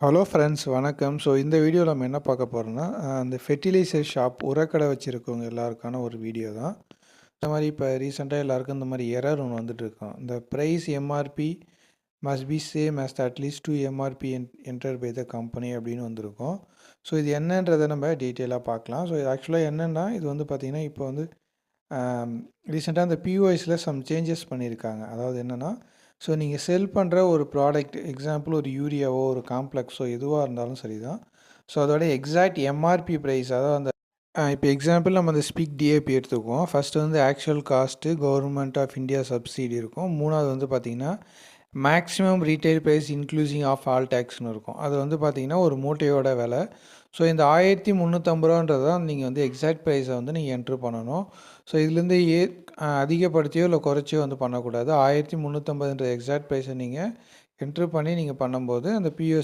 Hello friends வணக்கம். So இந்த வீடியோவில் நம்ம என்ன பார்க்க போகிறோம்னா, அந்த ஃபெர்டிலைசர் ஷாப் உரக்கடை வச்சுருக்கவங்க எல்லாருக்கான ஒரு வீடியோ தான். இந்த மாதிரி இப்போ ரீசெண்டாக எல்லாருக்கும் இந்த மாதிரி எரர் ஒன்று வந்துட்டு இருக்கோம். இந்த price MRP must be same as at least to MRP enter by the company அப்படின்னு வந்திருக்கும். ஸோ இது என்னன்றதை நம்ம டீட்டெயிலாக பார்க்கலாம். ஸோ இது ஆக்சுவலாக என்னென்னா, இது வந்து பார்த்திங்கன்னா இப்போ வந்து ரீசெண்டாக அந்த பிஓஎஸில் சம் சேஞ்சஸ் பண்ணியிருக்காங்க. அதாவது என்னென்னா, ஸோ நீங்கள் செல் பண்ணுற ஒரு ப்ராடக்ட் எக்ஸாம்பிள் ஒரு யூரியாவோ ஒரு காம்ப்ளெக்ஸோ எதுவாக இருந்தாலும் சரி தான். ஸோ அதோட எக்ஸாக்ட் எம்ஆர்பி ப்ரைஸ், அதாவது அந்த இப்போ எக்ஸாம்பிள் நம்ம அந்த ஸ்பிக் டிஏபி எடுத்துக்குவோம். ஃபஸ்ட்டு வந்து actual cost government of India subsidy இருக்கும். மூணாவது வந்து பார்த்திங்கன்னா maximum retail price including of all டேக்ஸ்னு இருக்கும். அது வந்து பார்த்திங்கன்னா ஒரு மூட்டையோட விலை. ஸோ இந்த 1350 ரூபான்றது தான் நீங்கள் வந்து எக்ஸாக்ட் ப்ரைஸை வந்து நீங்கள் என்ட்ரு பண்ணணும். ஸோ இதுலேருந்து அதிகப்படுத்தியோ இல்லை குறைச்சியோ வந்து பண்ணக்கூடாது. 1350ன்ற எக்ஸாக்ட் ப்ரைஸை நீங்கள் என்ட்ரு பண்ணி நீங்கள் பண்ணும்போது அந்த பிஓஎஸ்